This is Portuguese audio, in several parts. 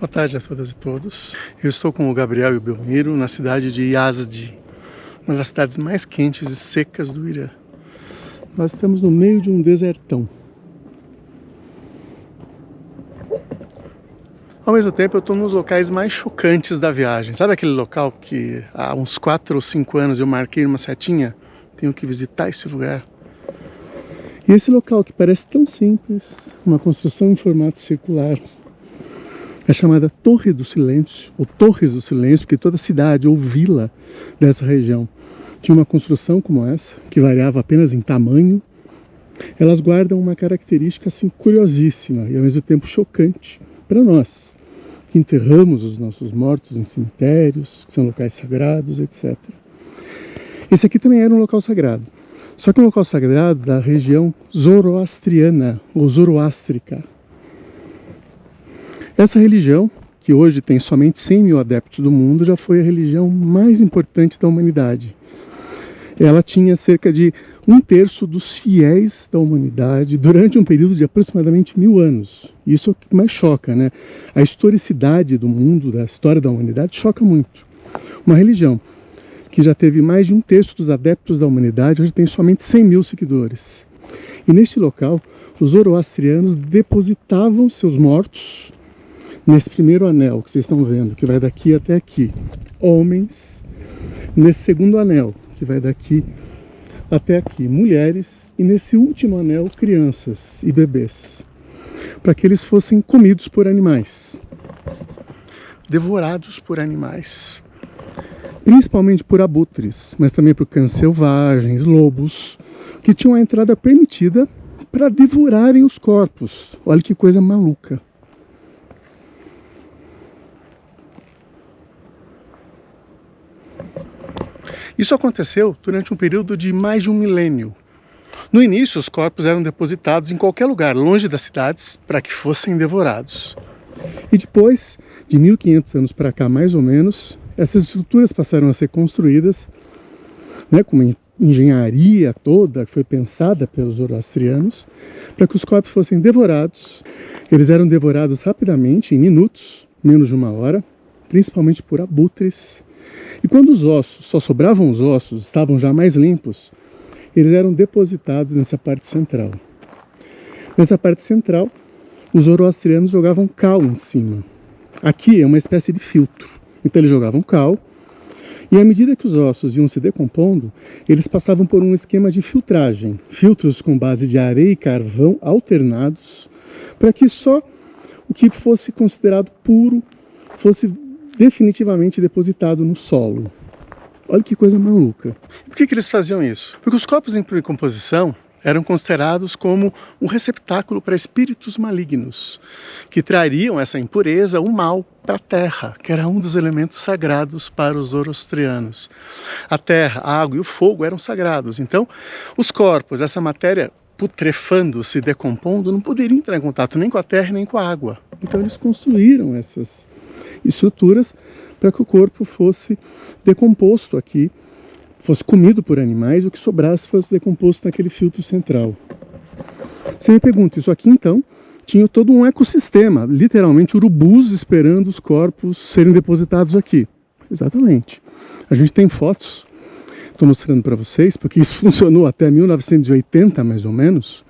Boa tarde a todas e todos. Eu estou com o Gabriel e o Belmiro na cidade de Yazdi, uma das cidades mais quentes e secas do Irã. Nós estamos no meio de um desertão. Ao mesmo tempo, eu estou nos locais mais chocantes da viagem. Sabe aquele local que há uns 4 ou 5 anos eu marquei numa setinha? Tenho que visitar esse lugar. E esse local que parece tão simples, uma construção em formato circular, é chamada Torre do Silêncio, ou Torres do Silêncio, porque toda cidade ou vila dessa região tinha uma construção como essa, que variava apenas em tamanho. Elas guardam uma característica assim curiosíssima e ao mesmo tempo chocante para nós, que enterramos os nossos mortos em cemitérios, que são locais sagrados, etc. Esse aqui também era um local sagrado, só que um local sagrado da região zoroastriana, ou zoroástrica. Essa religião, que hoje tem somente 100 mil adeptos do mundo, já foi a religião mais importante da humanidade. Ela tinha cerca de 1/3 dos fiéis da humanidade durante um período de aproximadamente 1000 anos. Isso é o que mais choca, né? A historicidade do mundo, da história da humanidade, choca muito. Uma religião que já teve mais de 1/3 dos adeptos da humanidade, hoje tem somente 100 mil seguidores. E neste local, os zoroastrianos depositavam seus mortos nesse primeiro anel que vocês estão vendo, que vai daqui até aqui, homens. Nesse segundo anel, que vai daqui até aqui, mulheres. E nesse último anel, crianças e bebês, para que eles fossem comidos por animais, devorados por animais, principalmente por abutres, mas também por cães selvagens, lobos, que tinham a entrada permitida para devorarem os corpos. Olha que coisa maluca. Isso aconteceu durante um período de mais de 1 milênio. No início, os corpos eram depositados em qualquer lugar, longe das cidades, para que fossem devorados. E depois, de 1500 anos para cá, mais ou menos, essas estruturas passaram a ser construídas, né, com uma engenharia toda que foi pensada pelos zoroastrianos, para que os corpos fossem devorados. Eles eram devorados rapidamente, em minutos, menos de 1 hora, principalmente por abutres. E quando os ossos, só sobravam os ossos, estavam já mais limpos, eles eram depositados nessa parte central. Nessa parte central, os zoroastrianos jogavam cal em cima. Aqui é uma espécie de filtro. Então eles jogavam cal, e à medida que os ossos iam se decompondo, eles passavam por um esquema de filtragem. Filtros com base de areia e carvão alternados, para que só o que fosse considerado puro fosse definitivamente depositado no solo. Olha que coisa maluca. Por que eles faziam isso? Porque os corpos em decomposição eram considerados como um receptáculo para espíritos malignos, que trariam essa impureza, o mal, para a terra, que era um dos elementos sagrados para os zoroastrianos. A terra, a água e o fogo eram sagrados. Então, os corpos, essa matéria putrefando, se decompondo, não poderiam entrar em contato nem com a terra nem com a água. Então eles construíram essas estruturas para que o corpo fosse decomposto aqui, fosse comido por animais, o que sobrasse fosse decomposto naquele filtro central. Você me pergunta, isso aqui então tinha todo um ecossistema, literalmente urubus esperando os corpos serem depositados aqui. Exatamente. A gente tem fotos, estou mostrando para vocês, porque isso funcionou até 1980 mais ou menos,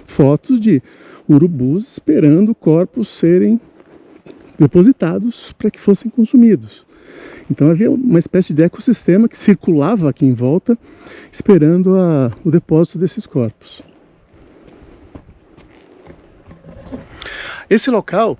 fotos de urubus esperando corpos serem depositados para que fossem consumidos. Então havia uma espécie de ecossistema que circulava aqui em volta, esperando o depósito desses corpos. Esse local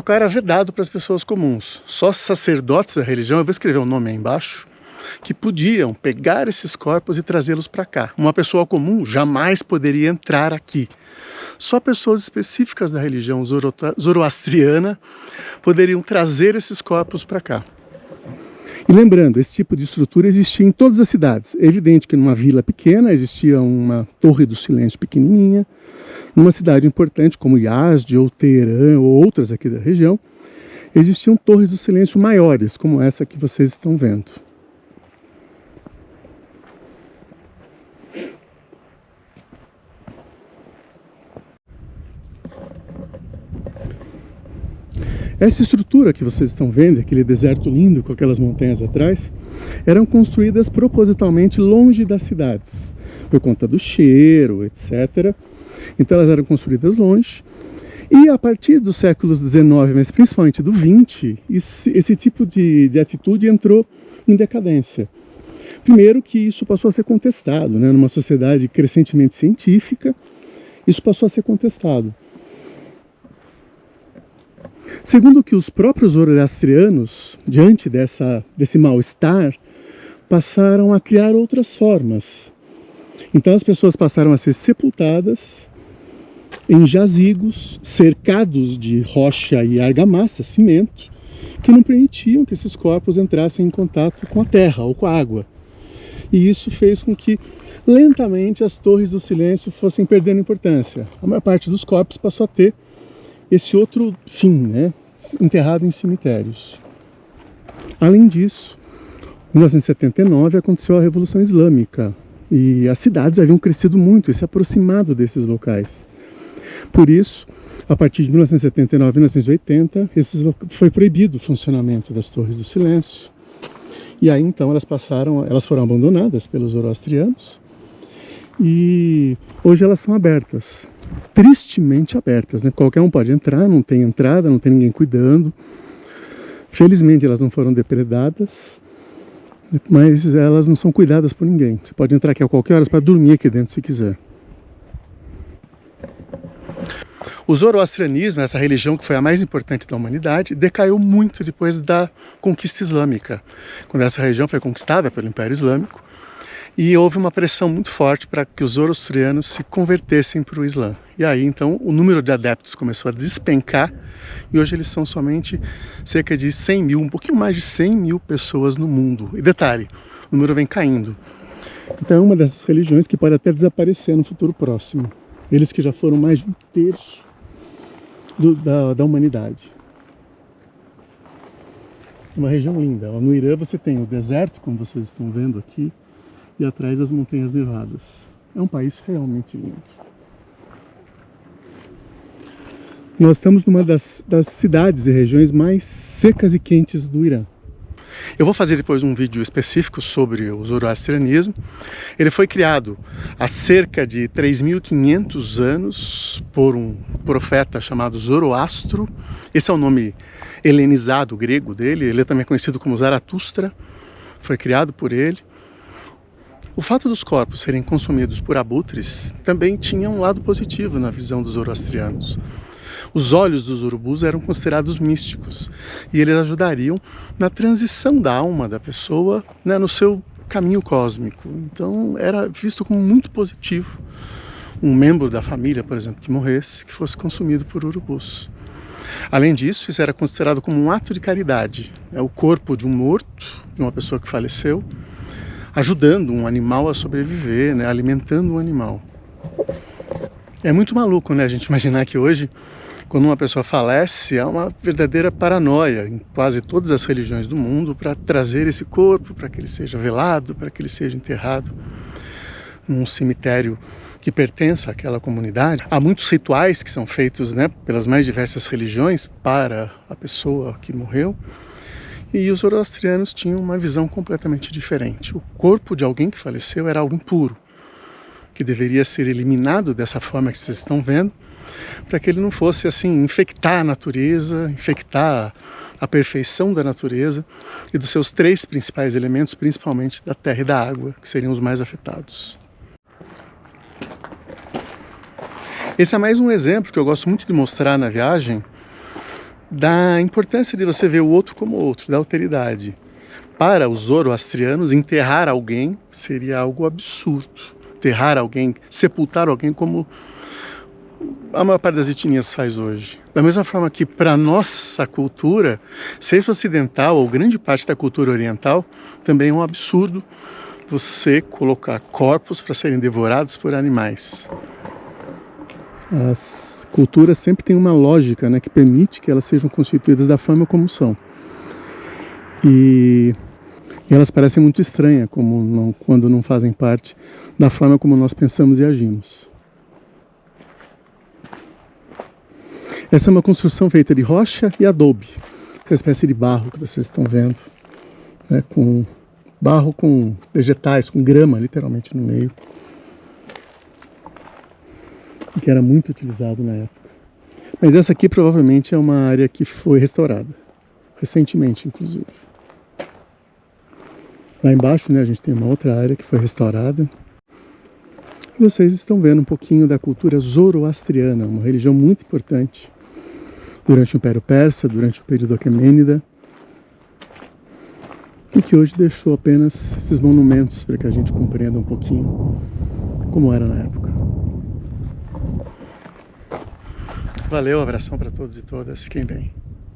era vedado para as pessoas comuns. Só sacerdotes da religião, eu vou escrever o nome aí embaixo, que podiam pegar esses corpos e trazê-los para cá. Uma pessoa comum jamais poderia entrar aqui. Só pessoas específicas da religião zoroastriana poderiam trazer esses corpos para cá. E lembrando, esse tipo de estrutura existia em todas as cidades. É evidente que numa vila pequena existia uma Torre do Silêncio pequenininha. Numa cidade importante como Yazdi ou Teherã ou outras aqui da região, existiam torres do silêncio maiores, como essa que vocês estão vendo. Essa estrutura que vocês estão vendo, aquele deserto lindo com aquelas montanhas atrás, eram construídas propositalmente longe das cidades, por conta do cheiro, etc. Então elas eram construídas longe. E a partir dos séculos XIX, mas principalmente do XX, esse tipo de atitude entrou em decadência. Primeiro que isso passou a ser contestado, né? Numa sociedade crescentemente científica, isso passou a ser contestado. Segundo que os próprios zoroastrianos, diante desse mal-estar, passaram a criar outras formas. Então as pessoas passaram a ser sepultadas em jazigos, cercados de rocha e argamassa, cimento, que não permitiam que esses corpos entrassem em contato com a terra ou com a água. E isso fez com que, lentamente, as torres do silêncio fossem perdendo importância. A maior parte dos corpos passou a ter esse outro fim, né? Enterrado em cemitérios. Além disso, em 1979 aconteceu a Revolução Islâmica e as cidades haviam crescido muito e se aproximado desses locais. Por isso, a partir de 1979 e 1980, foi proibido o funcionamento das Torres do Silêncio. E aí então elas foram abandonadas pelos zoroastrianos e hoje elas são abertas, tristemente abertas, né? Qualquer um pode entrar, não tem entrada, não tem ninguém cuidando. Felizmente elas não foram depredadas, mas elas não são cuidadas por ninguém. Você pode entrar aqui a qualquer hora para dormir aqui dentro se quiser. O zoroastrianismo, essa religião que foi a mais importante da humanidade, decaiu muito depois da conquista islâmica, quando essa região foi conquistada pelo Império Islâmico, e houve uma pressão muito forte para que os zoroastrianos se convertessem para o Islã. E aí, então, o número de adeptos começou a despencar, e hoje eles são somente cerca de 100 mil, um pouquinho mais de 100 mil pessoas no mundo. E detalhe, o número vem caindo. Então é uma dessas religiões que pode até desaparecer no futuro próximo. Eles que já foram mais de um terço da humanidade. É uma região linda. No Irã você tem o deserto, como vocês estão vendo aqui, e atrás as montanhas nevadas. É um país realmente lindo. Nós estamos numa das cidades e regiões mais secas e quentes do Irã. Eu vou fazer depois um vídeo específico sobre o zoroastrianismo. Ele foi criado há cerca de 3.500 anos por um profeta chamado Zoroastro. Esse é o nome helenizado grego dele. Ele é também conhecido como Zaratustra. Foi criado por ele. O fato dos corpos serem consumidos por abutres também tinha um lado positivo na visão dos zoroastrianos. Os olhos dos urubus eram considerados místicos e eles ajudariam na transição da alma da pessoa, né, no seu caminho cósmico. Então era visto como muito positivo um membro da família, por exemplo, que morresse, que fosse consumido por urubus. Além disso, isso era considerado como um ato de caridade. É o corpo de um morto, de uma pessoa que faleceu, ajudando um animal a sobreviver, né, alimentando um animal. É muito maluco, né, a gente imaginar que hoje, quando uma pessoa falece, há uma verdadeira paranoia em quase todas as religiões do mundo para trazer esse corpo, para que ele seja velado, para que ele seja enterrado num cemitério que pertença àquela comunidade. Há muitos rituais que são feitos, né, pelas mais diversas religiões para a pessoa que morreu. E os zoroastrianos tinham uma visão completamente diferente. O corpo de alguém que faleceu era algo impuro, que deveria ser eliminado dessa forma que vocês estão vendo, para que ele não fosse assim infectar a natureza, infectar a perfeição da natureza e dos seus três principais elementos, principalmente da terra e da água, que seriam os mais afetados. Esse é mais um exemplo que eu gosto muito de mostrar na viagem da importância de você ver o outro como outro, da alteridade. Para os zoroastrianos, enterrar alguém seria algo absurdo. Enterrar alguém, sepultar alguém como a maior parte das etnias faz hoje. Da mesma forma que para a nossa cultura, seja ocidental ou grande parte da cultura oriental, também é um absurdo você colocar corpos para serem devorados por animais. As culturas sempre têm uma lógica, né, que permite que elas sejam constituídas da forma como são. E elas parecem muito estranhas quando não fazem parte da forma como nós pensamos e agimos. Essa é uma construção feita de rocha e adobe, essa espécie de barro que vocês estão vendo, né, com barro com vegetais, com grama literalmente no meio, e que era muito utilizado na época. Mas essa aqui provavelmente é uma área que foi restaurada, recentemente inclusive. Lá embaixo, né, a gente tem uma outra área que foi restaurada. E vocês estão vendo um pouquinho da cultura zoroastriana, uma religião muito importante durante o Império Persa, durante o período Aquemênida, e que hoje deixou apenas esses monumentos para que a gente compreenda um pouquinho como era na época. Valeu, abração para todos e todas, fiquem bem.